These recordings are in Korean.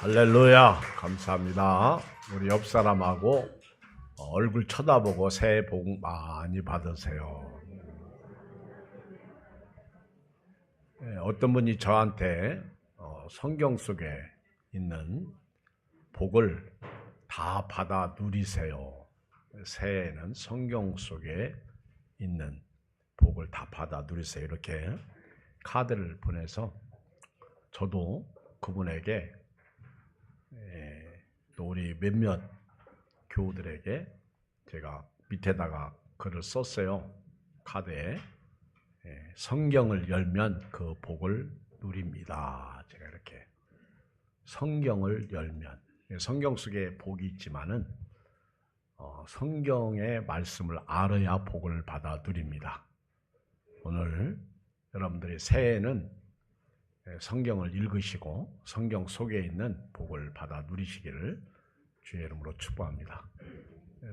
할렐루야. 감사합니다. 우리 옆 사람하고 얼굴 쳐다보고 새해 복 많이 받으세요. 어떤 분이 저한테 성경 속에 있는 복을 다 받아 누리세요. 새해에는 성경 속에 있는 복을 다 받아 누리세요. 이렇게 카드를 보내서 저도 그분에게 또 우리 몇몇 교우들에게 제가 밑에다가 글을 썼어요. 카드에 성경을 열면 그 복을 누립니다. 제가 이렇게 성경을 열면 성경 속에 복이 있지만은 성경의 말씀을 알아야 복을 받아 누립니다. 오늘 여러분들이 새해에는 성경을 읽으시고 성경 속에 있는 복을 받아 누리시기를 주의 이름으로 축복합니다.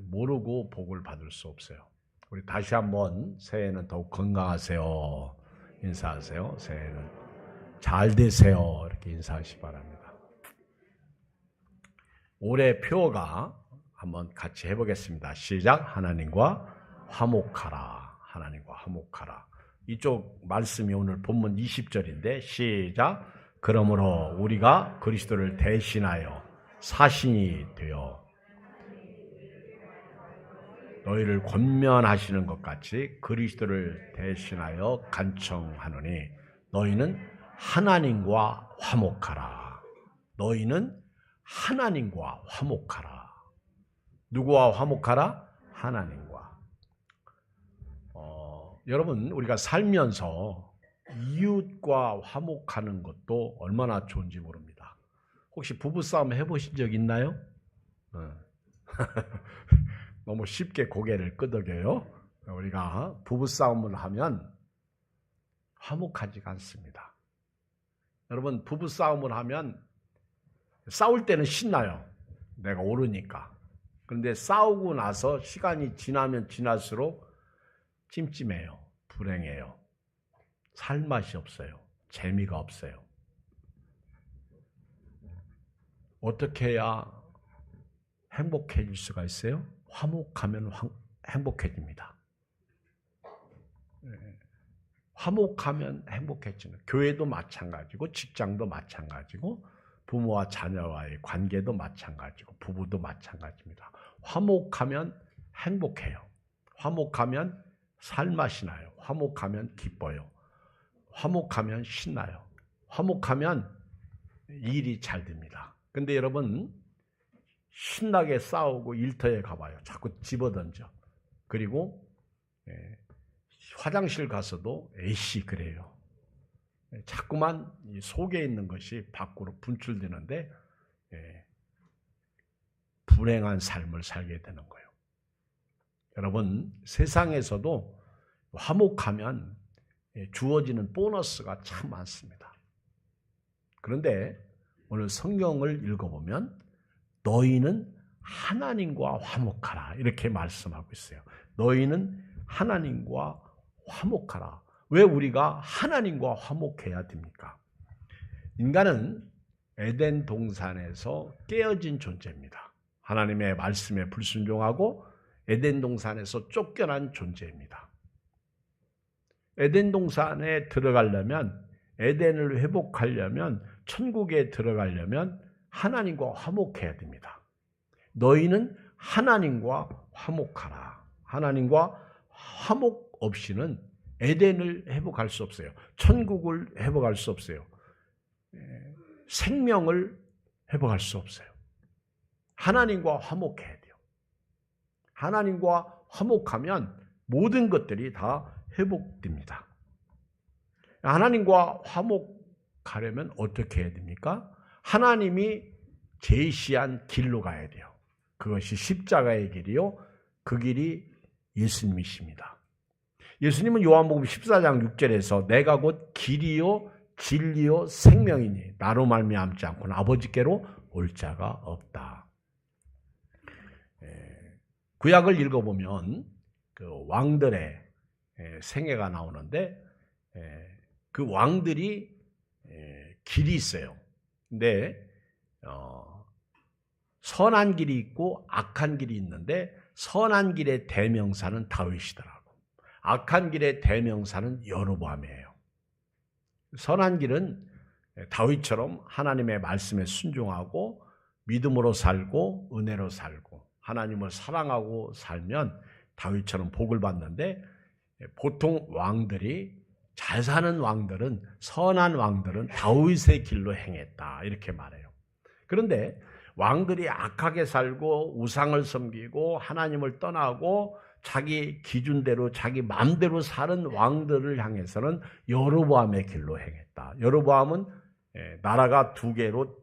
모르고 복을 받을 수 없어요. 우리 다시 한번 새해에는 더욱 건강하세요. 인사하세요. 새해에는 잘 되세요. 이렇게 인사하시기 바랍니다. 올해 표어가 한번 같이 해보겠습니다. 시작. 하나님과 화목하라. 하나님과 화목하라. 이쪽 말씀이 오늘 본문 20절인데 시작. 그러므로 우리가 그리스도를 대신하여 사신이 되어 너희를 권면하시는 것 같이 그리스도를 대신하여 간청하노니 너희는 하나님과 화목하라. 너희는 하나님과 화목하라. 누구와 화목하라? 하나님과. 여러분, 우리가 살면서 이웃과 화목하는 것도 얼마나 좋은지 모릅니다. 혹시 부부싸움 해보신 적 있나요? 너무 쉽게 고개를 끄덕여요. 우리가 부부싸움을 하면 화목하지가 않습니다. 여러분, 부부싸움을 하면 싸울 때는 신나요. 내가 옳으니까. 그런데 싸우고 나서 시간이 지나면 지날수록 찜찜해요. 불행해요. 살맛이 없어요. 재미가 없어요. 어떻게 해야 행복해질 수가 있어요? 화목하면 행복해집니다. 화목하면 행복해지는 교회도 마찬가지고 직장도 마찬가지고 부모와 자녀와의 관계도 마찬가지고 부부도 마찬가지입니다. 화목하면 행복해요. 화목하면 살맛이 나요. 화목하면 기뻐요. 화목하면 신나요. 화목하면 일이 잘 됩니다. 근데 여러분 신나게 싸우고 일터에 가봐요. 자꾸 집어던져. 그리고 화장실 가서도 에이씨 그래요. 자꾸만 속에 있는 것이 밖으로 분출되는데 불행한 삶을 살게 되는 거예요. 여러분 세상에서도 화목하면 주어지는 보너스가 참 많습니다. 그런데 오늘 성경을 읽어보면 너희는 하나님과 화목하라 이렇게 말씀하고 있어요. 너희는 하나님과 화목하라. 왜 우리가 하나님과 화목해야 됩니까? 인간은 에덴 동산에서 깨어진 존재입니다. 하나님의 말씀에 불순종하고 에덴 동산에서 쫓겨난 존재입니다. 에덴 동산에 들어가려면 에덴을 회복하려면 천국에 들어가려면 하나님과 화목해야 됩니다. 너희는 하나님과 화목하라. 하나님과 화목 없이는 에덴을 회복할 수 없어요. 천국을 회복할 수 없어요. 생명을 회복할 수 없어요. 하나님과 화목해야 돼요. 하나님과 화목하면 모든 것들이 다 회복됩니다. 하나님과 화목하려면 어떻게 해야 됩니까? 하나님이 제시한 길로 가야 돼요. 그것이 십자가의 길이요. 그 길이 예수님이십니다. 예수님은 요한복음 14장 6절에서 내가 곧 길이요 진리요 생명이니 나로 말미암지 않고는 아버지께로 올 자가 없다. 구약을 읽어보면 그 왕들의 생애가 나오는데 그 왕들이 길이 있어요. 근데 선한 길이 있고 악한 길이 있는데 선한 길의 대명사는 다윗이더라고. 악한 길의 대명사는 여로보암이에요. 선한 길은 다윗처럼 하나님의 말씀에 순종하고 믿음으로 살고 은혜로 살고 하나님을 사랑하고 살면 다윗처럼 복을 받는데, 보통 왕들이, 잘 사는 왕들은, 선한 왕들은 다윗의 길로 행했다 이렇게 말해요. 그런데 왕들이 악하게 살고 우상을 섬기고 하나님을 떠나고 자기 기준대로 자기 마음대로 사는 왕들을 향해서는 여로보암의 길로 행했다. 여로보암은 나라가 두 개로,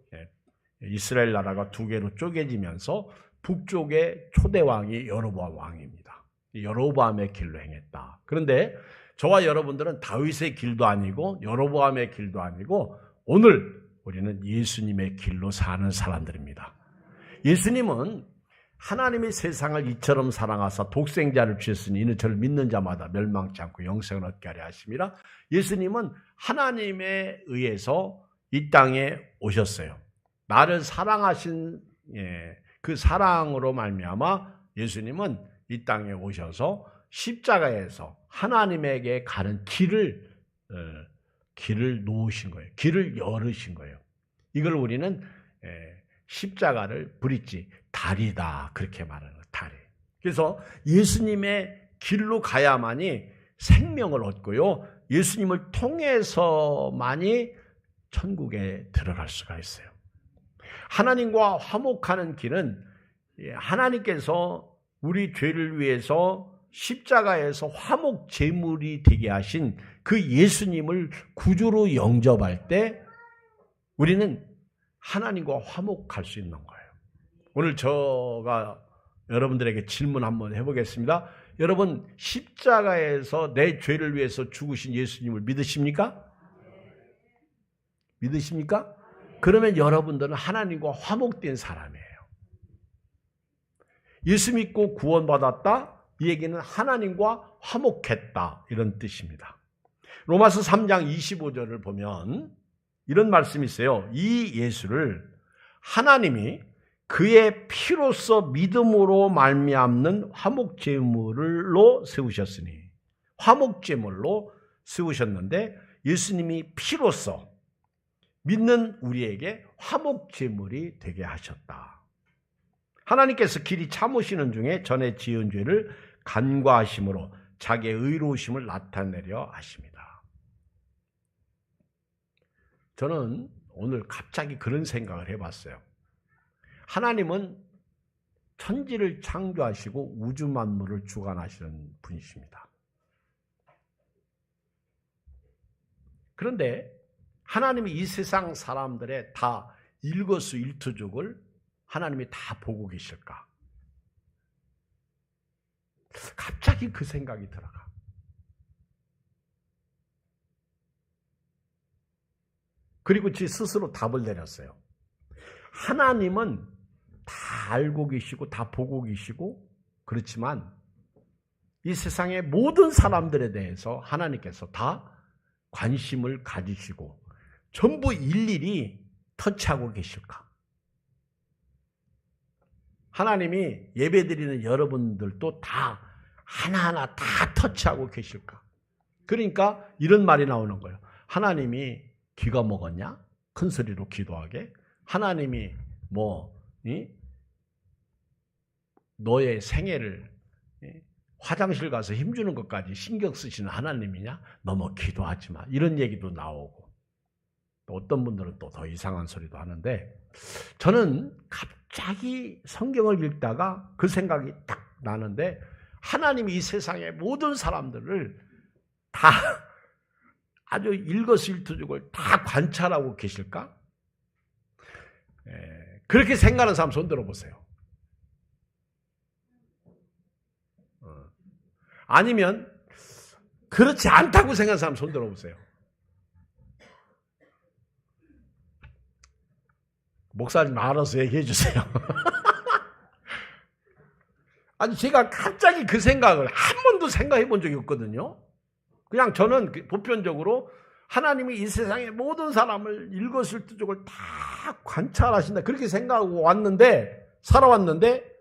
이스라엘 나라가 두 개로 쪼개지면서 북쪽의 초대왕이 여로보암 왕입니다. 여로보암의 길로 행했다. 그런데 저와 여러분들은 다윗의 길도 아니고 여로보암의 길도 아니고 오늘 우리는 예수님의 길로 사는 사람들입니다. 예수님은 하나님이 세상을 이처럼 사랑하사 독생자를 주셨으니 이는 저를 믿는 자마다 멸망치 않고 영생을 얻게 하려 하심이라. 예수님은 하나님에 의해서 이 땅에 오셨어요. 나를 사랑하신 그 사랑으로 말미암아 예수님은 이 땅에 오셔서 십자가에서 하나님에게 가는 길을 놓으신 거예요. 길을 열으신 거예요. 이걸 우리는 십자가를 브릿지, 다리다 그렇게 말하는 거예요. 다리. 그래서 예수님의 길로 가야만이 생명을 얻고요. 예수님을 통해서만이 천국에 들어갈 수가 있어요. 하나님과 화목하는 길은 하나님께서 우리 죄를 위해서 십자가에서 화목 제물이 되게 하신 그 예수님을 구주로 영접할 때 우리는 하나님과 화목할 수 있는 거예요. 오늘 제가 여러분들에게 질문 한번 해보겠습니다. 여러분, 십자가에서 내 죄를 위해서 죽으신 예수님을 믿으십니까? 믿으십니까? 그러면 여러분들은 하나님과 화목된 사람이에요. 예수 믿고 구원받았다? 이 얘기는 하나님과 화목했다 이런 뜻입니다. 로마서 3장 25절을 보면 이런 말씀이 있어요. 이 예수를 하나님이 그의 피로서 믿음으로 말미암는 화목제물로 세우셨으니, 화목제물로 세우셨는데 예수님이 피로서 믿는 우리에게 화목제물이 되게 하셨다. 하나님께서 길이 참으시는 중에 전에 지은 죄를 간과하심으로 자기의 의로우심을 나타내려 하십니다. 저는 오늘 갑자기 그런 생각을 해봤어요. 하나님은 천지를 창조하시고 우주 만물을 주관하시는 분이십니다. 그런데 하나님이 이 세상 사람들의 다 일거수일투족을 하나님이 다 보고 계실까? 갑자기 그 생각이 들어가. 그리고 제 스스로 답을 내렸어요. 하나님은 다 알고 계시고 다 보고 계시고 그렇지만 이 세상의 모든 사람들에 대해서 하나님께서 다 관심을 가지시고 전부 일일이 터치하고 계실까? 하나님이 예배드리는 여러분들도 다 하나하나 다 터치하고 계실까? 그러니까 이런 말이 나오는 거예요. 하나님이 귀가 먹었냐? 큰 소리로 기도하게. 하나님이 너의 생애를 화장실 가서 힘주는 것까지 신경 쓰시는 하나님이냐? 너무 기도하지 마. 이런 얘기도 나오고 또 어떤 분들은 또 더 이상한 소리도 하는데 저는 갑자기 성경을 읽다가 그 생각이 딱 나는데 하나님이 이 세상의 모든 사람들을 다 아주 일거수일투족을 다 관찰하고 계실까? 그렇게 생각하는 사람 손 들어보세요. 아니면 그렇지 않다고 생각하는 사람 손 들어보세요. 목사님 알아서 얘기해 주세요. 아니 제가 갑자기 그 생각을 한 번도 생각해 본 적이 없거든요. 그냥 저는 보편적으로 하나님이 이 세상의 모든 사람을 일거수일투족을 다 다 관찰하신다 그렇게 생각하고 살아왔는데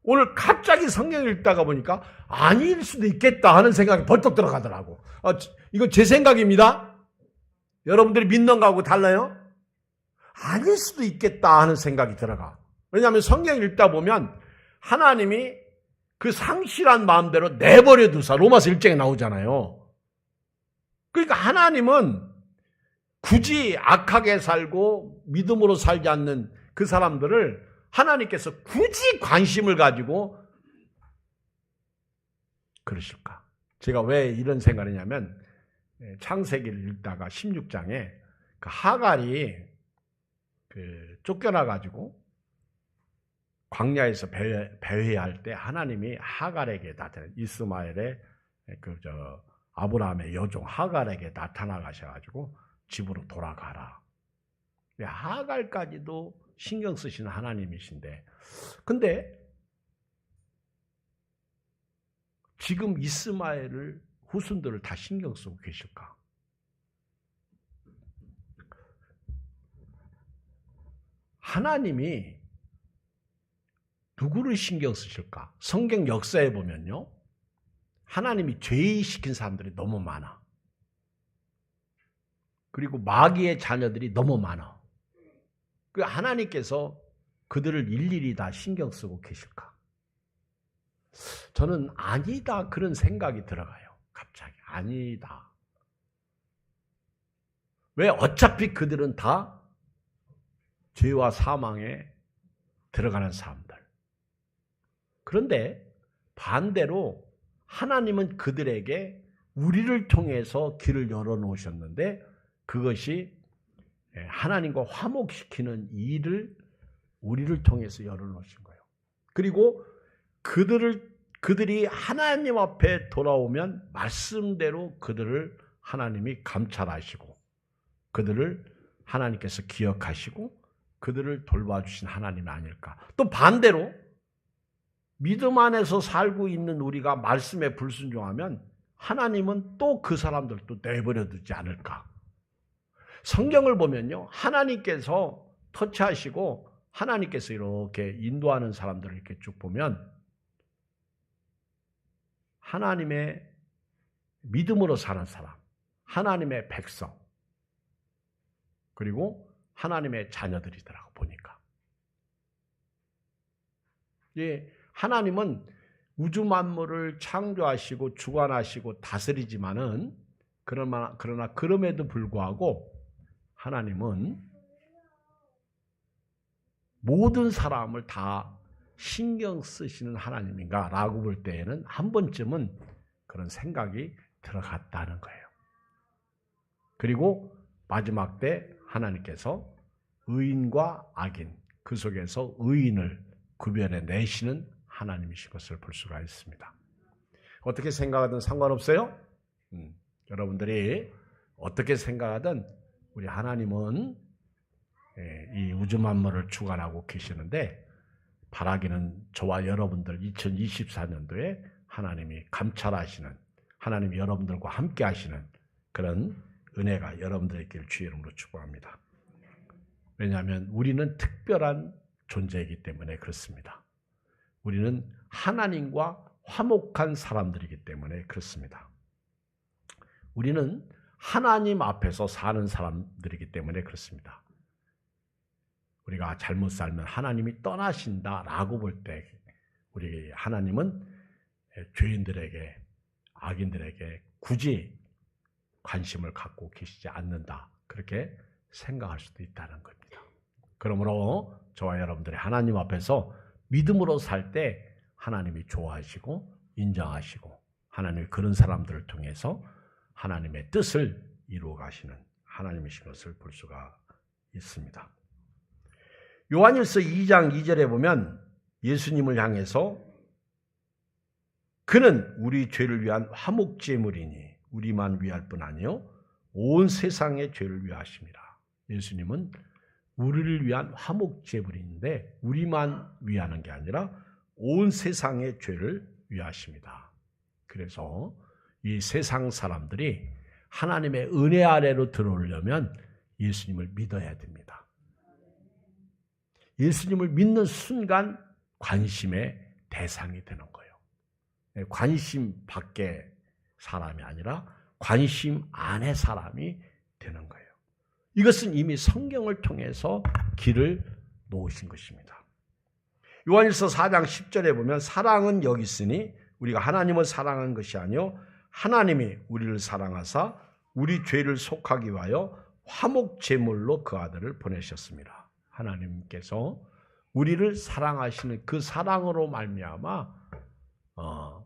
오늘 갑자기 성경 읽다가 보니까 아닐 수도 있겠다 하는 생각이 벌떡 들어가더라고. 이건 제 생각입니다. 여러분들이 믿는 거하고 달라요? 아닐 수도 있겠다 하는 생각이 들어가. 왜냐하면 성경 읽다 보면 하나님이 그 상실한 마음대로 내버려 두사 로마서 1장에 나오잖아요. 그러니까 하나님은 굳이 악하게 살고 믿음으로 살지 않는 그 사람들을 하나님께서 굳이 관심을 가지고 그러실까? 제가 왜 이런 생각을 했냐면 창세기를 읽다가 16장에 그 하갈이 쫓겨나가지고 광야에서 배회할 때 하나님이 하갈에게 나타나 이스마엘의 아브라함의 여종 하갈에게 나타나 가셔가지고 집으로 돌아가라. 하갈까지도 신경 쓰시는 하나님이신데, 근데 지금 이스마엘을 후손들을 다 신경 쓰고 계실까? 하나님이 누구를 신경 쓰실까? 성경 역사에 보면요, 하나님이 죄의시킨 사람들이 너무 많아. 그리고 마귀의 자녀들이 너무 많아. 그 하나님께서 그들을 일일이 다 신경 쓰고 계실까? 저는 아니다 그런 생각이 들어가요. 갑자기 아니다. 왜? 어차피 그들은 다 죄와 사망에 들어가는 사람들. 그런데 반대로 하나님은 그들에게 우리를 통해서 길을 열어놓으셨는데 그것이 하나님과 화목시키는 일을 우리를 통해서 열어놓으신 거예요. 그리고 그들이 하나님 앞에 돌아오면 말씀대로 그들을 하나님이 감찰하시고 그들을 하나님께서 기억하시고 그들을 돌봐주신 하나님이 아닐까. 또 반대로 믿음 안에서 살고 있는 우리가 말씀에 불순종하면 하나님은 또 그 사람들도 내버려 두지 않을까. 성경을 보면요, 하나님께서 터치하시고 하나님께서 이렇게 인도하는 사람들을 이렇게 쭉 보면 하나님의 믿음으로 사는 사람, 하나님의 백성, 그리고 하나님의 자녀들이더라고 보니까. 예, 하나님은 우주 만물을 창조하시고 주관하시고 다스리지만은 그러나 그럼에도 불구하고 하나님은 모든 사람을 다 신경 쓰시는 하나님인가 라고 볼 때에는 한 번쯤은 그런 생각이 들어갔다는 거예요. 그리고 마지막 때 하나님께서 의인과 악인, 그 속에서 의인을 구별해 내시는 하나님이신 것을 볼 수가 있습니다. 어떻게 생각하든 상관없어요. 여러분들이 어떻게 생각하든 우리 하나님은 이 우주 만물을 주관하고 계시는데 바라기는 저와 여러분들 2024년도에 하나님이 감찰하시는, 하나님이 여러분들과 함께 하시는 그런 은혜가 여러분들에게 주의 이름으로 축복합니다. 왜냐하면 우리는 특별한 존재이기 때문에 그렇습니다. 우리는 하나님과 화목한 사람들이기 때문에 그렇습니다. 우리는 하나님 앞에서 사는 사람들이기 때문에 그렇습니다. 우리가 잘못 살면 하나님이 떠나신다라고 볼 때 우리 하나님은 죄인들에게, 악인들에게 굳이 관심을 갖고 계시지 않는다. 그렇게 생각할 수도 있다는 겁니다. 그러므로 저와 여러분들이 하나님 앞에서 믿음으로 살 때 하나님이 좋아하시고 인정하시고 하나님이 그런 사람들을 통해서 하나님의 뜻을 이루어 가시는 하나님이신 것을 볼 수가 있습니다. 요한일서 2장 2절에 보면 예수님을 향해서 그는 우리 죄를 위한 화목제물이니 우리만 위할 뿐 아니요 온 세상의 죄를 위하심이라. 예수님은 우리를 위한 화목제물인데 우리만 위하는 게 아니라 온 세상의 죄를 위하십니다. 그래서 이 세상 사람들이 하나님의 은혜 아래로 들어오려면 예수님을 믿어야 됩니다. 예수님을 믿는 순간 관심의 대상이 되는 거예요. 관심 밖의 사람이 아니라 관심 안의 사람이 되는 거예요. 이것은 이미 성경을 통해서 길을 놓으신 것입니다. 요한일서 4장 10절에 보면 사랑은 여기 있으니 우리가 하나님을 사랑한 것이 아니요 하나님이 우리를 사랑하사 우리 죄를 속하기 위하여 화목 제물로 그 아들을 보내셨습니다. 하나님께서 우리를 사랑하시는 그 사랑으로 말미암아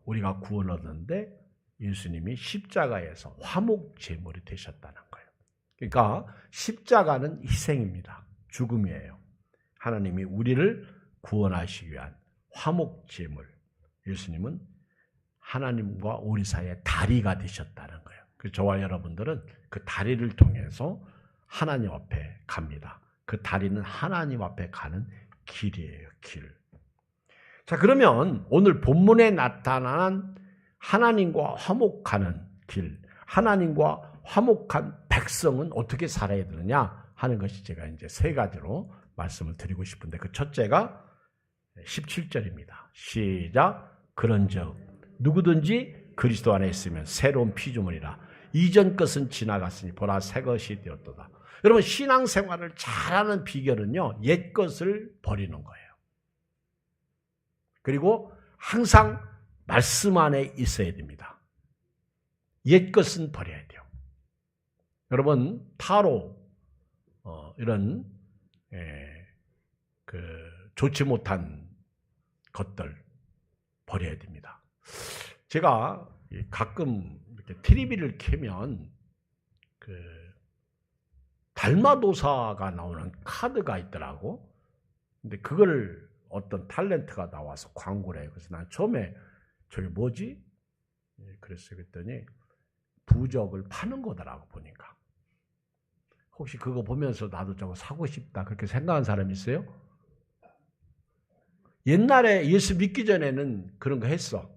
우리가 구원 얻었는데 예수님이 십자가에서 화목 제물이 되셨다는 거예요. 그러니까 십자가는 희생입니다. 죽음이에요. 하나님이 우리를 구원하시기 위한 화목 제물. 예수님은 하나님과 우리 사이의 다리가 되셨다는 거예요. 그래서 저와 여러분들은 그 다리를 통해서 하나님 앞에 갑니다. 그 다리는 하나님 앞에 가는 길이에요. 길. 자, 그러면 오늘 본문에 나타난 하나님과 화목하는 길, 하나님과 화목한 백성은 어떻게 살아야 되느냐 하는 것이 제가 이제 세 가지로 말씀을 드리고 싶은데 그 첫째가 17절입니다. 시작. 그런즉 누구든지 그리스도 안에 있으면 새로운 피조물이라 이전 것은 지나갔으니 보라 새 것이 되었도다. 여러분 신앙생활을 잘하는 비결은요 옛 것을 버리는 거예요. 그리고 항상 말씀 안에 있어야 됩니다. 옛 것은 버려야 돼요. 여러분 타로 이런 좋지 못한 것들 버려야 됩니다. 제가 가끔 이렇게 TV를 켜면 달마도사가 나오는 카드가 있더라고. 근데 그걸 어떤 탤런트가 나와서 광고를 해요. 그래서 난 처음에 저게 뭐지? 그랬어요. 그랬더니 부적을 파는 거더라고 보니까. 혹시 그거 보면서 나도 저거 사고 싶다 그렇게 생각한 사람 있어요? 옛날에 예수 믿기 전에는 그런 거 했어.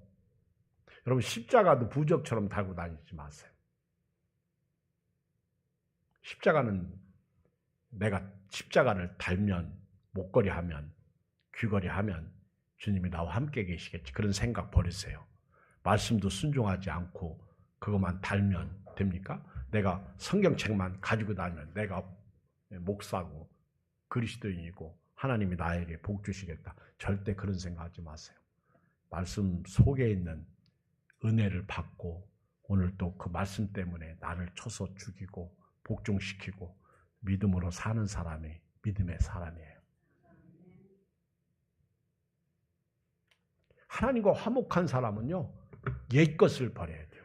여러분 십자가도 부적처럼 달고 다니지 마세요. 십자가는 내가 십자가를 달면 목걸이 하면 귀걸이 하면 주님이 나와 함께 계시겠지. 그런 생각 버리세요. 말씀도 순종하지 않고 그것만 달면 됩니까? 내가 성경책만 가지고 다니면 내가 목사고 그리스도인이고 하나님이 나에게 복 주시겠다. 절대 그런 생각하지 마세요. 말씀 속에 있는 은혜를 받고 오늘 또 그 말씀 때문에 나를 쳐서 죽이고 복종시키고 믿음으로 사는 사람이 믿음의 사람이에요. 하나님과 화목한 사람은요 옛 것을 버려야 돼요.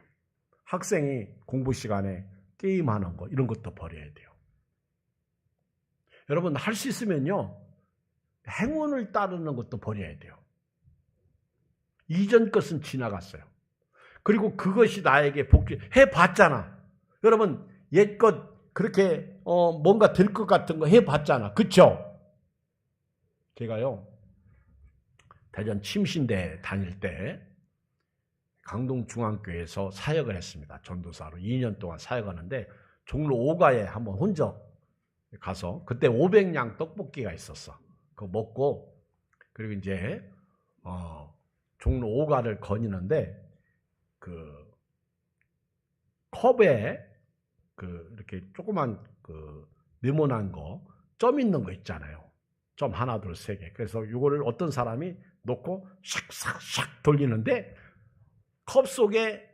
학생이 공부 시간에 게임하는 거 이런 것도 버려야 돼요. 여러분 할 수 있으면요 행운을 따르는 것도 버려야 돼요. 이전 것은 지나갔어요. 그리고 그것이 나에게 복지 해봤잖아. 여러분 옛것 그렇게 뭔가 될 것 같은 거 해봤잖아. 그쵸? 제가요 대전 침신대 다닐 때 강동중앙교회에서 사역을 했습니다. 전도사로 2년 동안 사역하는데 종로 5가에 한번 혼자 가서 그때 500냥 떡볶이가 있었어. 그거 먹고 그리고 이제 종로 5가를 거니는데 그 컵에 이렇게 조그만 네모난 거 점 있는 거 있잖아요. 점 하나 둘 세 개. 그래서 이거를 어떤 사람이 놓고 샥샥샥 돌리는데 컵 속에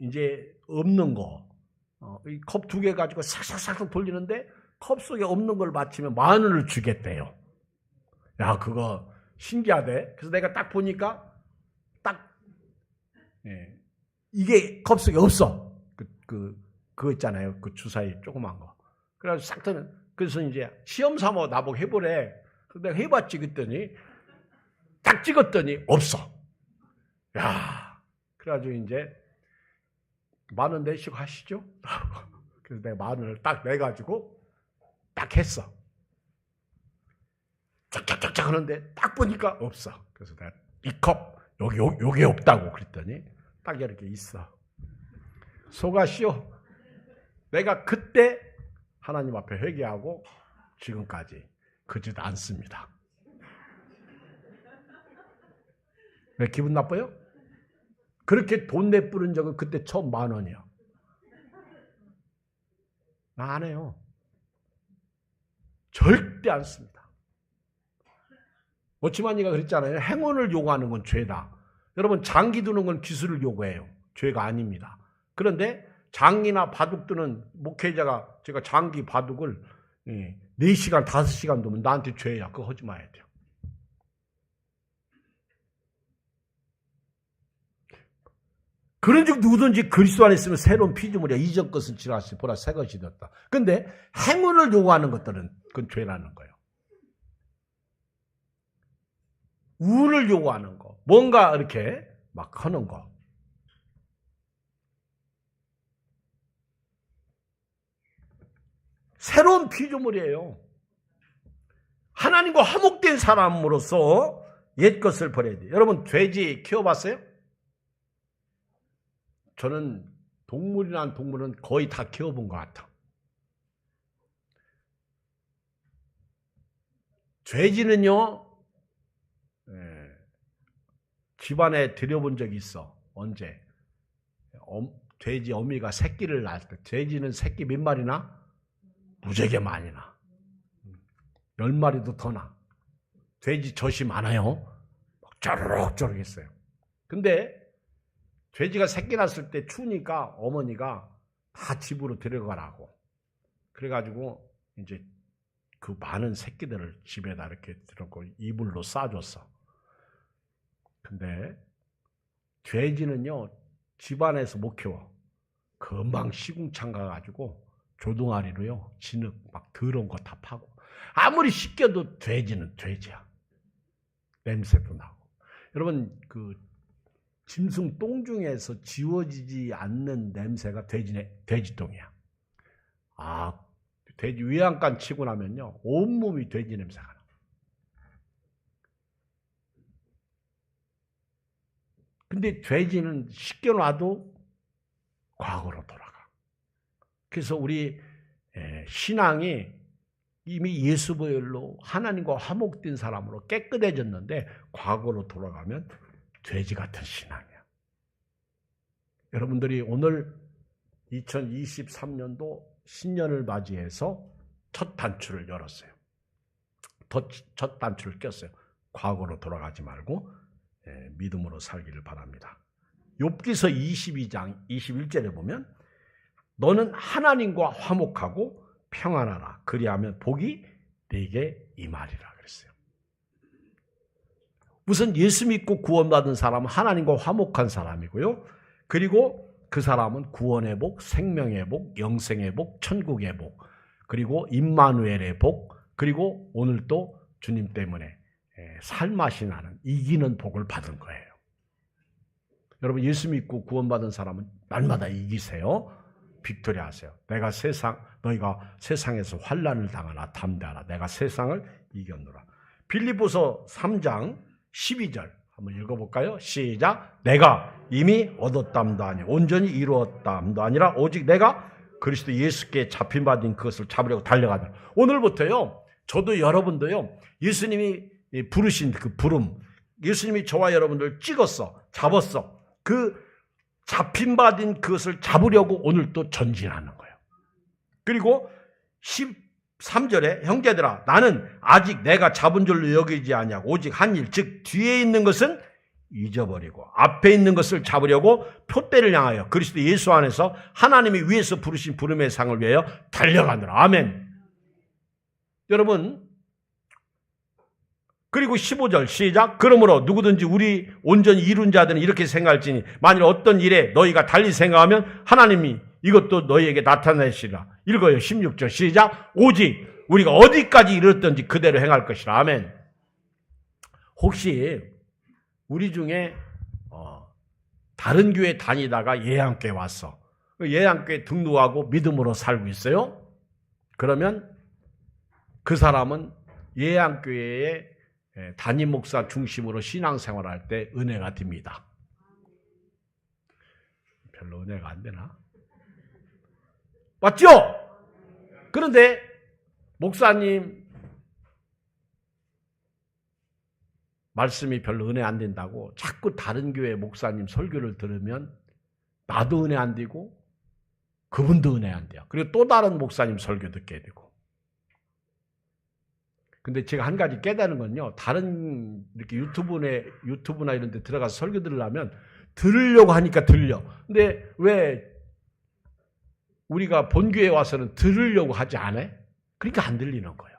이제 없는 거, 이 컵 2개 가지고 싹싹싹 돌리는데 컵 속에 없는 걸 맞히면 10,000원을 주겠대요. 야, 그거 신기하대. 그래서 내가 딱 보니까 딱 이게 컵 속에 없어. 그거 있잖아요. 그 주사위 조그만 거. 그래서 싹 드는. 그래서 이제 시험 삼아 나보고 해보래. 그래서 내가 해봤지 그랬더니 딱 찍었더니 없어. 야, 그래가지고 이제 10,000원 내시고 하시죠? 그래서 내가 10,000원을 딱 내가지고 딱 했어. 쫙쫙쫙쫙 하는데 딱 보니까 없어. 그래서 내가 이 컵 여기 없다고 그랬더니 딱 이렇게 있어. 속았시오. 내가 그때 하나님 앞에 회개하고 지금까지 그지도 않습니다. 왜 기분 나빠요? 그렇게 돈 내뿌린 적은 그때 처음 10,000원이야. 나 안 해요. 절대 안 씁니다. 오치마니가 그랬잖아요. 행운을 요구하는 건 죄다. 여러분 장기 두는 건 기술을 요구해요. 죄가 아닙니다. 그런데 장기나 바둑 두는 목회자가 제가 장기 바둑을 4시간 5시간 두면 나한테 죄야. 그거 하지 마야 돼요. 그런즉 누구든지 그리스도 안에 있으면 새로운 피조물이야. 이전 것은 지나갔으니 보라 새 것이 되었다. 근데 행운을 요구하는 것들은 그건 죄라는 거예요. 운을 요구하는 거, 뭔가 이렇게 막 하는 거. 새로운 피조물이에요. 하나님과 화목된 사람으로서 옛 것을 버려야 돼요. 여러분 돼지 키워봤어요? 저는 동물이란 동물은 거의 다 키워본 것 같아. 돼지는요, 집안에 들여본 적이 있어. 언제? 돼지 어미가 새끼를 낳을 때. 돼지는 새끼 몇 마리나? 무지하게 많이 나. 10마리도 더 나. 돼지 젖이 많아요. 막 쪼르륵쪼르륵 했어요. 근데 돼지가 새끼 낳았을 때 추우니까 어머니가 다 집으로 데려가라고. 그래가지고 이제 그 많은 새끼들을 집에다 이렇게 들어고 이불로 싸줬어. 근데 돼지는요, 집안에서 못 키워. 금방 시궁창 가가지고 조동아리로요, 진흙 막 더러운 거 다 파고. 아무리 씻겨도 돼지는 돼지야. 냄새도 나고. 여러분, 그 짐승 똥 중에서 지워지지 않는 냄새가 돼지똥이야. 아, 돼지 위안간 치고 나면요, 온몸이 돼지 냄새가 나. 근데 돼지는 씻겨놔도 과거로 돌아가. 그래서 우리 신앙이 이미 예수 보혈로 하나님과 화목된 사람으로 깨끗해졌는데 과거로 돌아가면 돼지 같은 신앙이야. 여러분들이 오늘 2023년도 신년을 맞이해서 첫 단추를 열었어요. 첫 단추를 꼈어요. 과거로 돌아가지 말고 믿음으로 살기를 바랍니다. 욥기서 22장 21절에 보면 너는 하나님과 화목하고 평안하라. 그리하면 복이 네게 임하리라 그랬어요. 우선 예수 믿고 구원받은 사람은 하나님과 화목한 사람이고요. 그리고 그 사람은 구원의 복, 생명의 복, 영생의 복, 천국의 복, 그리고 임마누엘의 복, 그리고 오늘 또 주님 때문에 살맛이 나는 이기는 복을 받은 거예요. 여러분 예수 믿고 구원받은 사람은 날마다 이기세요. 빅토리 하세요. 너희가 세상에서 환난을 당하나 담대하라. 내가 세상을 이겼노라. 빌립보서 3장 12절 한번 읽어볼까요? 시작. 내가 이미 얻었담도 아니 온전히 이루었담도 아니라 오직 내가 그리스도 예수께 잡힌 바 된 그것을 잡으려고 달려가다. 오늘부터요, 저도 여러분도요, 예수님이 부르신 그 부름, 예수님이 저와 여러분들 잡았어. 그 잡힌 바 된 그것을 잡으려고 오늘 또 전진하는 거예요. 그리고 13절에 형제들아 나는 아직 내가 잡은 줄로 여기지 아니하고 오직 한 일, 즉 뒤에 있는 것은 잊어버리고 앞에 있는 것을 잡으려고 표대를 향하여 그리스도 예수 안에서 하나님이 위에서 부르신 부름의 상을 위하여 달려가느라. 아멘. 여러분, 그리고 15절 시작. 그러므로 누구든지 우리 온전히 이룬 자들은 이렇게 생각할지니 만일 어떤 일에 너희가 달리 생각하면 하나님이 이것도 너희에게 나타내시리라. 읽어요. 16절 시작. 오직 우리가 어디까지 이르렀든지 그대로 행할 것이라. 아멘. 혹시 우리 중에 다른 교회 다니다가 예양교회 왔어. 예양교회 등록하고 믿음으로 살고 있어요. 그러면 그 사람은 예양교회의 담임 목사 중심으로 신앙생활할 때 은혜가 됩니다. 별로 은혜가 안 되나? 맞죠? 그런데 목사님 말씀이 별로 은혜 안 된다고 자꾸 다른 교회 목사님 설교를 들으면 나도 은혜 안 되고 그분도 은혜 안 돼요. 그리고 또 다른 목사님 설교 듣게 되고. 근데 제가 한 가지 깨달은 건요. 다른 이렇게 유튜브나 이런 데 들어가서 설교 들으려면 들으려고 하니까 들려. 근데 왜 우리가 본교에 와서는 들으려고 하지 않아? 그러니까 안 들리는 거예요.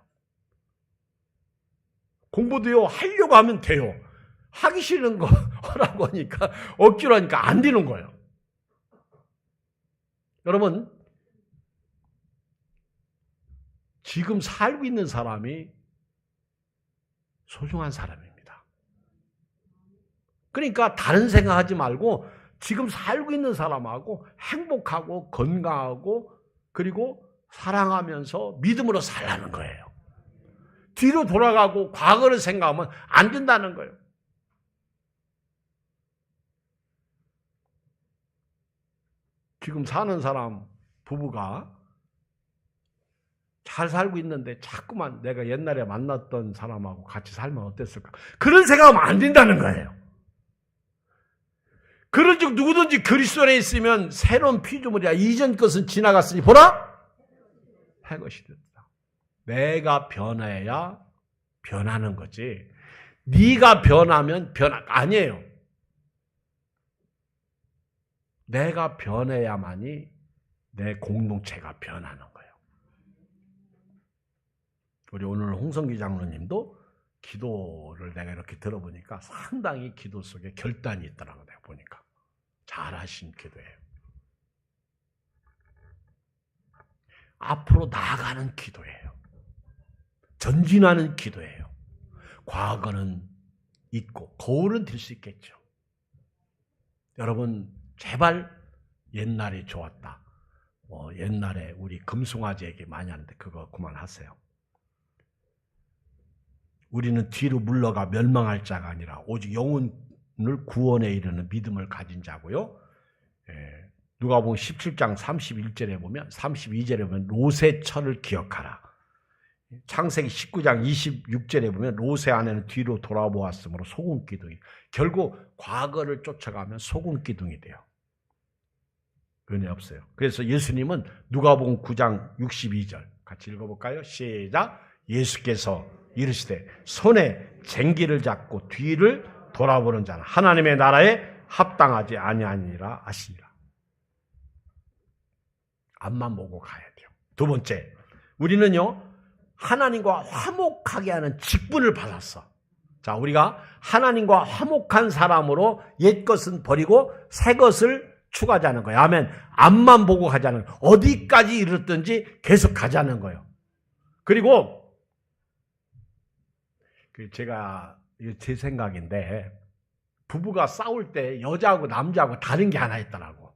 공부도요, 하려고 하면 돼요. 하기 싫은 거 하라고 하니까, 억지로 하니까 안 되는 거예요. 여러분, 지금 살고 있는 사람이 소중한 사람입니다. 그러니까 다른 생각하지 말고 지금 살고 있는 사람하고 행복하고 건강하고 그리고 사랑하면서 믿음으로 살라는 거예요. 뒤로 돌아가고 과거를 생각하면 안 된다는 거예요. 지금 사는 사람 부부가 잘 살고 있는데 자꾸만 내가 옛날에 만났던 사람하고 같이 살면 어땠을까? 그런 생각하면 안 된다는 거예요. 그런즉 누구든지 그리스도 안에 있으면 새로운 피조물이야. 이전 것은 지나갔으니 보라 새 것이 됐다. 내가 변해야 변하는 거지. 네가 변하면 아니에요. 내가 변해야만이 내 공동체가 변하는 거예요. 우리 오늘 홍성기 장로님도 기도를 내가 이렇게 들어보니까 상당히 기도 속에 결단이 있더라고요. 내가 보니까. 잘하신 기도예요. 앞으로 나아가는 기도예요. 전진하는 기도예요. 과거는 잊고 거울은 들 수 있겠죠. 여러분 제발 옛날이 좋았다. 옛날에 우리 금송아지 얘기 많이 하는데 그거 그만하세요. 우리는 뒤로 물러가 멸망할 자가 아니라 오직 영혼을 구원에 이르는 믿음을 가진 자고요. 누가복음 17장 31절에 보면 32절에 보면 롯의 철을 기억하라. 창세기 19장 26절에 보면 롯의 아내는 뒤로 돌아보았으므로 소금기둥이. 결국 과거를 쫓아가면 소금기둥이 돼요. 은혜 없어요. 그래서 예수님은 누가복음 9장 62절 같이 읽어볼까요? 시작. 예수께서 이르시되 손에 쟁기를 잡고 뒤를 돌아보는 자는 하나님의 나라에 합당하지 아니하니라 하시니라. 앞만 보고 가야 돼요. 두 번째, 우리는요 하나님과 화목하게 하는 직분을 받았어. 자, 우리가 하나님과 화목한 사람으로 옛 것은 버리고 새 것을 추가하자는 거예요. 아멘. 앞만 보고 가자는 거예요. 어디까지 이르렀든지 계속 가자는 거예요. 그리고 제가 제 생각인데 부부가 싸울 때 여자하고 남자하고 다른 게 하나 있더라고.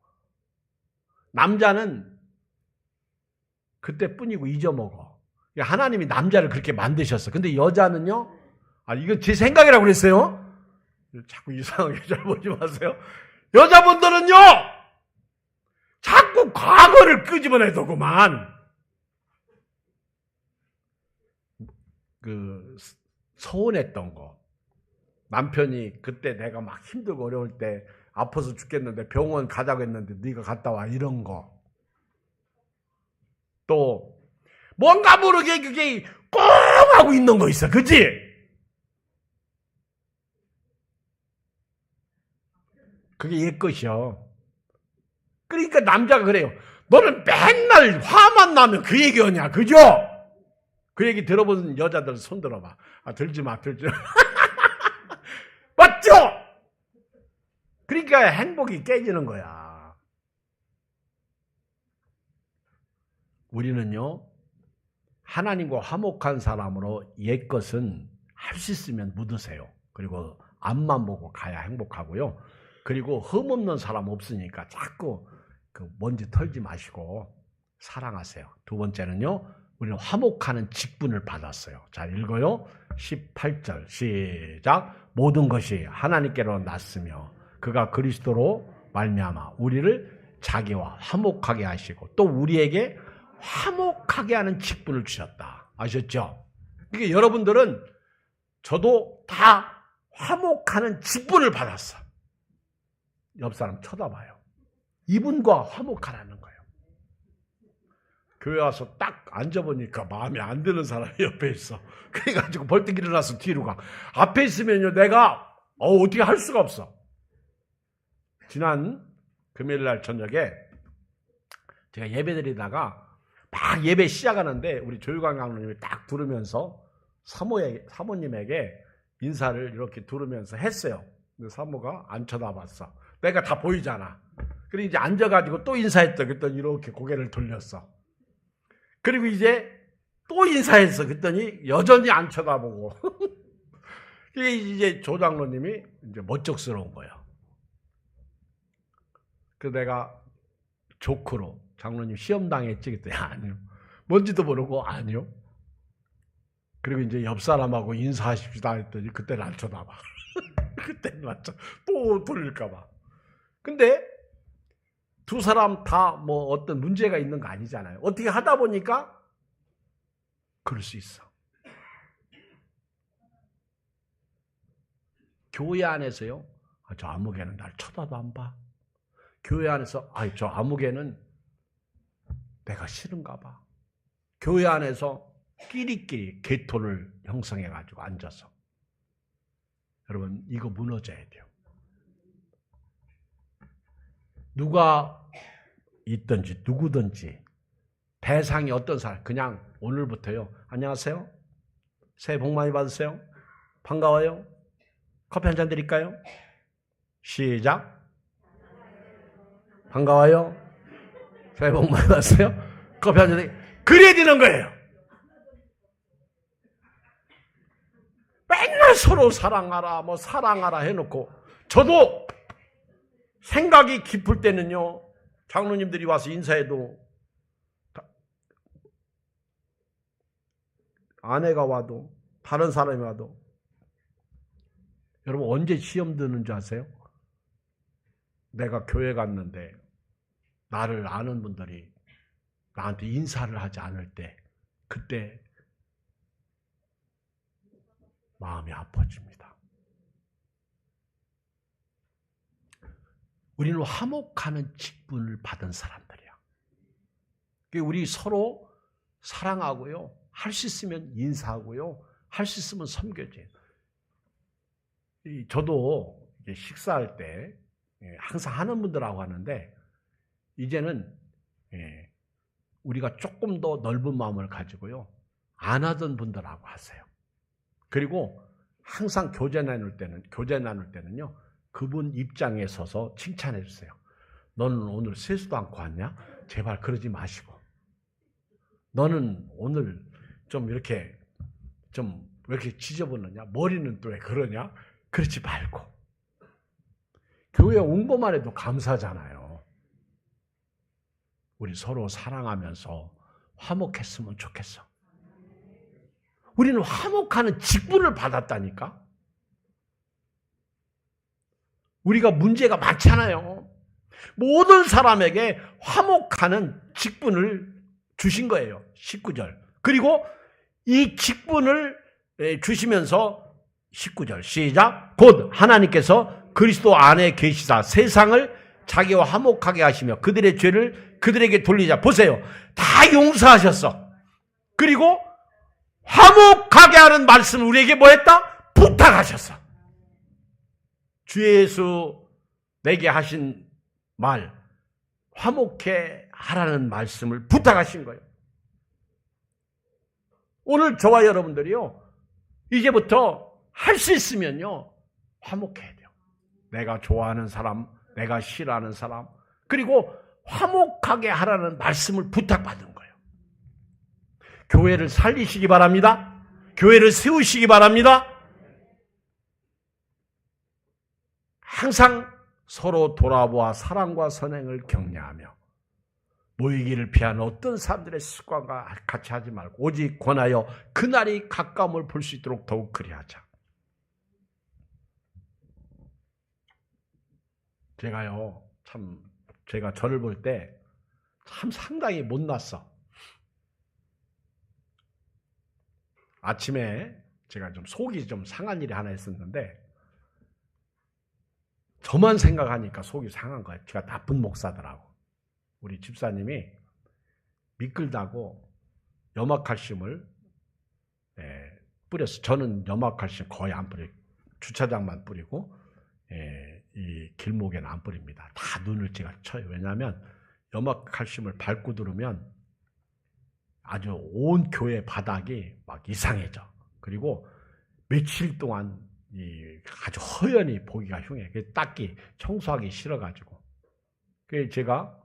남자는 그때뿐이고 잊어먹어. 하나님이 남자를 그렇게 만드셨어. 근데 여자는요, 이건 제 생각이라고 그랬어요. 자꾸 이상하게 잘 보지 마세요. 여자분들은요, 자꾸 과거를 끄집어내더구만. 서운했던 거. 남편이 그때 내가 막 힘들고 어려울 때 아파서 죽겠는데 병원 가자고 했는데 네가 갔다 와, 이런 거. 또 뭔가 모르게 그게 꽁 하고 있는 거 있어. 그치? 그게 옛 것이요. 그러니까 남자가 그래요. 너는 맨날 화만 나면 그 얘기하냐. 그죠? 그 얘기 들어본 여자들 손 들어봐. 들지 마. 맞죠? 그러니까 행복이 깨지는 거야. 우리는요, 하나님과 화목한 사람으로 옛 것은 할 수 있으면 묻으세요. 그리고 앞만 보고 가야 행복하고요. 그리고 흠없는 사람 없으니까 자꾸 먼지 털지 마시고 사랑하세요. 두 번째는요, 우리는 화목하는 직분을 받았어요. 자, 읽어요. 18절 시작. 모든 것이 하나님께로 났으며 그가 그리스도로 말미암아 우리를 자기와 화목하게 하시고 또 우리에게 화목하게 하는 직분을 주셨다. 아셨죠? 그러니까 여러분들은 저도 다 화목하는 직분을 받았어. 옆 사람 쳐다봐요. 이분과 화목하라는 거예요. 교회 와서 딱 앉아보니까 마음에 안 드는 사람이 옆에 있어. 그래가지고 벌떡 일어나서 뒤로 가. 앞에 있으면요, 내가 어떻게 할 수가 없어. 지난 금요일날 저녁에 제가 예배 드리다가 막 예배 시작하는데 우리 조유광 강로님이 딱 부르면서 사모님에게 인사를 이렇게 두르면서 했어요. 근데 사모가 안 쳐다봤어. 내가 다 보이잖아. 그리고 이제 앉아가지고 또 인사했다. 그랬더니 이렇게 고개를 돌렸어. 그리고 이제 또 인사했어. 그랬더니 여전히 안 쳐다보고. 이게 이제 조 장로님이 이제 멋쩍스러운 거예요. 그래서 내가 조크로 장로님 시험 당했지? 그랬더니 아니요. 뭔지도 모르고 아니요. 그리고 이제 옆 사람하고 인사하십시다 했더니 그때는 안 쳐다봐. 그때는 안 쳐. 또 돌릴까봐. 근데 두 사람 다 뭐 어떤 문제가 있는 거 아니잖아요. 어떻게 하다 보니까 그럴 수 있어. 교회 안에서요. 저 아무개는 날 쳐다도 안 봐. 교회 안에서 저 아무개는 내가 싫은가 봐. 교회 안에서 끼리끼리 계토를 형성해가지고 앉아서. 여러분 이거 무너져야 돼요. 누가 있든지 누구든지 대상이 어떤 사람 그냥 오늘부터요. 안녕하세요. 새해 복 많이 받으세요. 반가워요. 커피 한잔 드릴까요? 시작. 반가워요. 새해 복 많이 받으세요. 커피 한잔 드릴까요? 그래야 되는 거예요. 맨날 서로 사랑하라 뭐 사랑하라 해놓고 저도 생각이 깊을 때는요. 장로님들이 와서 인사해도 아내가 와도 다른 사람이 와도 여러분 언제 시험 드는 줄 아세요? 내가 교회 갔는데 나를 아는 분들이 나한테 인사를 하지 않을 때 그때 마음이 아파집니다. 우리는 화목하는 직분을 받은 사람들이야. 우리 서로 사랑하고요. 할 수 있으면 인사하고요. 할 수 있으면 섬겨줘요. 저도 식사할 때 항상 하는 분들하고 하는데 이제는 우리가 조금 더 넓은 마음을 가지고요. 안 하던 분들하고 하세요. 그리고 항상 교제 나눌 때는요. 그분 입장에 서서 칭찬해 주세요. 너는 오늘 세수도 않고 왔냐? 제발 그러지 마시고. 너는 오늘 좀 이렇게 왜 이렇게 지저분하냐? 머리는 또 왜 그러냐? 그렇지 말고. 교회 온 것만 해도 감사잖아요. 우리 서로 사랑하면서 화목했으면 좋겠어. 우리는 화목하는 직분을 받았다니까. 우리가 문제가 많잖아요. 모든 사람에게 화목하는 직분을 주신 거예요. 19절. 그리고 이 직분을 주시면서 19절 시작. 곧 하나님께서 그리스도 안에 계시사 세상을 자기와 화목하게 하시며 그들의 죄를 그들에게 돌리자. 보세요. 다 용서하셨어. 그리고 화목하게 하는 말씀을 우리에게 뭐 했다? 부탁하셨어. 주 예수 내게 하신 말, 화목해 하라는 말씀을 부탁하신 거예요. 오늘 저와 여러분들이요, 이제부터 할 수 있으면요, 화목해야 돼요. 내가 좋아하는 사람, 내가 싫어하는 사람, 그리고 화목하게 하라는 말씀을 부탁받은 거예요. 교회를 살리시기 바랍니다. 교회를 세우시기 바랍니다. 항상 서로 돌아보아 사랑과 선행을 격려하며 모이기를 피하는 어떤 사람들의 습관과 같이 하지 말고 오직 권하여 그날이 가까움을 볼 수 있도록 더욱 그리하자. 제가요, 제가 저를 볼 때 참 상당히 못났어. 아침에 제가 좀 속이 좀 상한 일이 하나 있었는데 저만 생각하니까 속이 상한 거예요. 제가 나쁜 목사더라고. 우리 집사님이 미끌다고 염화칼슘을 뿌렸어. 저는 염화칼슘 거의 안 뿌려요. 주차장만 뿌리고 이 길목에는 안 뿌립니다. 다 눈을 제가 쳐요. 왜냐하면 염화칼슘을 밟고 들으면 아주 온 교회 바닥이 막 이상해져. 그리고 며칠 동안 아주 허연히 보기가 흉해. 닦기, 청소하기 싫어가지고. 그래서 제가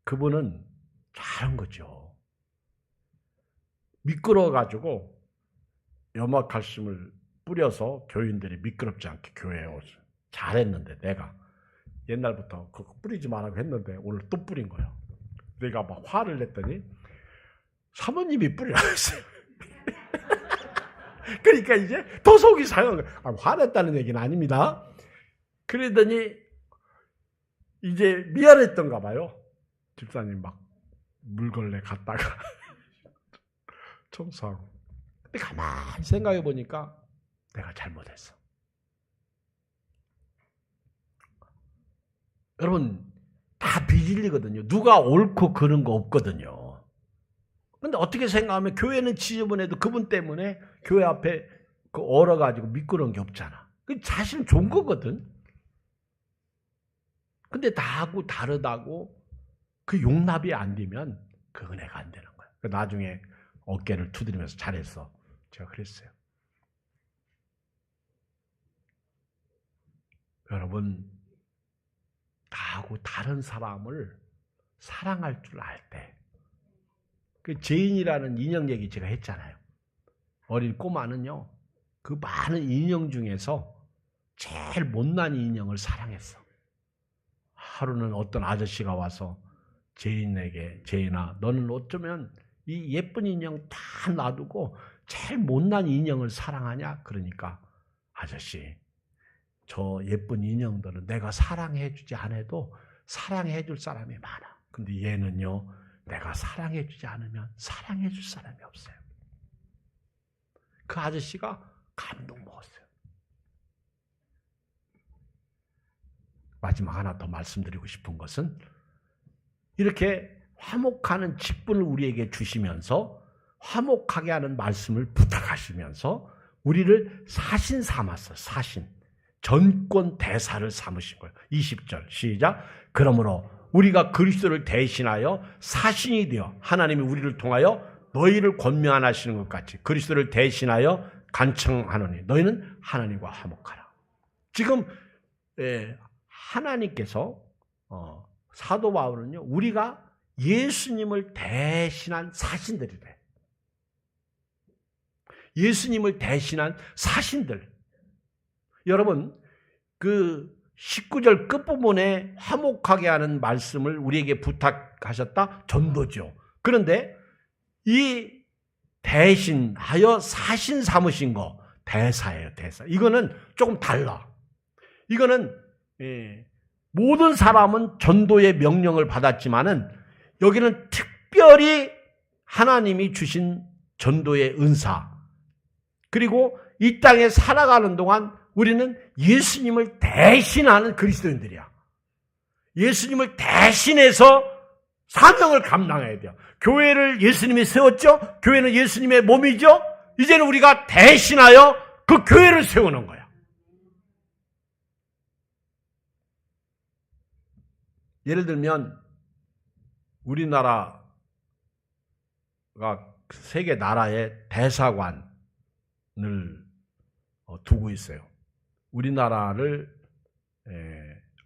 그분은 잘한 거죠. 미끄러워가지고 염화칼슘을 뿌려서 교인들이 미끄럽지 않게 교회에 오죠. 잘했는데 내가 옛날부터 그거 뿌리지 말라고 했는데 오늘 또 뿌린 거예요. 내가 막 화를 냈더니 사모님이 뿌리라고 했어요. 그러니까 이제 더 속이 상한 거예요. 화냈다는 얘기는 아닙니다. 그러더니 이제 미안했던가 봐요. 집사님 막 물걸레 갔다가 청소하고. 근데 가만히 생각해 보니까 내가 잘못했어. 여러분 다 비진리거든요. 누가 옳고 그른 거 없거든요. 근데 어떻게 생각하면 교회는 지저분해도 그분 때문에 교회 앞에 얼어가지고 미끄러운 게 없잖아. 자신은 좋은 거거든. 근데 나하고 다르다고 그 용납이 안 되면 그 은혜가 안 되는 거야. 나중에 어깨를 두드리면서 잘했어. 제가 그랬어요. 여러분, 나하고 다른 사람을 사랑할 줄 알 때, 그 제인이라는 인형 얘기 제가 했잖아요. 어린 꼬마는요, 그 많은 인형 중에서 제일 못난 인형을 사랑했어. 하루는 어떤 아저씨가 와서 제인에게, 제인아, 너는 어쩌면 이 예쁜 인형 다 놔두고 제일 못난 인형을 사랑하냐? 그러니까 아저씨, 저 예쁜 인형들은 내가 사랑해주지 않아도 사랑해줄 사람이 많아. 근데 얘는요, 내가 사랑해주지 않으면 사랑해줄 사람이 없어요. 그 아저씨가 감동 먹었어요. 마지막 하나 더 말씀드리고 싶은 것은 이렇게 화목하는 직분을 우리에게 주시면서 화목하게 하는 말씀을 부탁하시면서 우리를 사신 삼았어요. 사신. 전권 대사를 삼으신 거예요. 20절 시작. 그러므로 우리가 그리스도를 대신하여 사신이 되어 하나님이 우리를 통하여 너희를 권면하시는 것 같이 그리스도를 대신하여 간청하노니 너희는 하나님과 화목하라. 지금 하나님께서 사도 바울은요, 우리가 예수님을 대신한 사신들이래. 예수님을 대신한 사신들. 여러분, 그 19절 끝부분에 화목하게 하는 말씀을 우리에게 부탁하셨다? 전도죠. 그런데 이 대신하여 사신 삼으신 거 대사예요. 대사. 이거는 조금 달라. 이거는 모든 사람은 전도의 명령을 받았지만은 여기는 특별히 하나님이 주신 전도의 은사, 그리고 이 땅에 살아가는 동안 우리는 예수님을 대신하는 그리스도인들이야. 예수님을 대신해서 사명을 감당해야 돼요. 교회를 예수님이 세웠죠? 교회는 예수님의 몸이죠? 이제는 우리가 대신하여 그 교회를 세우는 거야. 예를 들면 우리나라가 세계 나라의 대사관을 두고 있어요. 우리나라를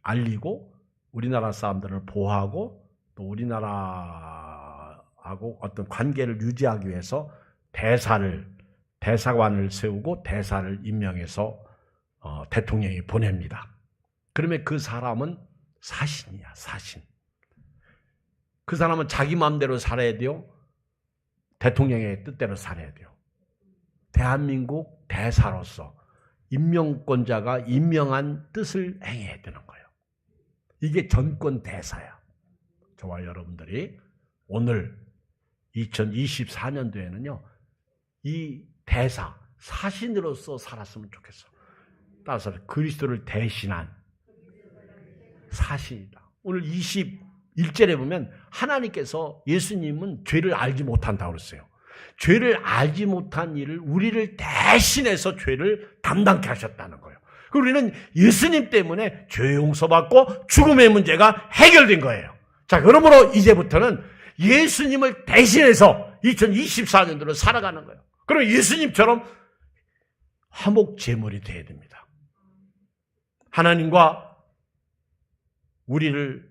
알리고 우리나라 사람들을 보호하고 또 우리나라하고 어떤 관계를 유지하기 위해서 대사관을 세우고 대사를 임명해서 대통령이 보냅니다. 그러면 그 사람은 사신이야, 사신. 그 사람은 자기 마음대로 살아야 돼요. 대통령의 뜻대로 살아야 돼요. 대한민국 대사로서 임명권자가 임명한 뜻을 행해야 되는 거예요. 이게 전권 대사야. 저와 여러분들이 오늘 2024년도에는요, 이 대사, 사신으로서 살았으면 좋겠어. 따라서 그리스도를 대신한 사실이다. 오늘 21절에 보면 하나님께서 예수님은 죄를 알지 못한다고 그랬어요. 죄를 알지 못한 일을 우리를 대신해서 죄를 담당케 하셨다는 거예요. 그리고 우리는 예수님 때문에 죄 용서받고 죽음의 문제가 해결된 거예요. 자, 그러므로 이제부터는 예수님을 대신해서 2024년도를 살아가는 거예요. 그럼 예수님처럼 화목제물이 되어야 됩니다. 하나님과 우리를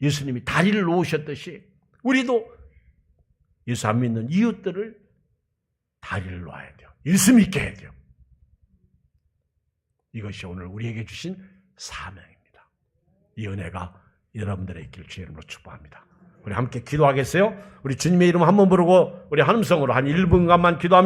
예수님이 다리를 놓으셨듯이 우리도 예수 안 믿는 이웃들을 다리를 놓아야 돼요. 예수 믿게 해야 돼요. 이것이 오늘 우리에게 주신 사명입니다. 이 은혜가 여러분들의 있기를 주의 이름으로 축복합니다. 우리 함께 기도하겠어요? 우리 주님의 이름 한번 부르고 우리 한음성으로 한 1분간만 기도합니다.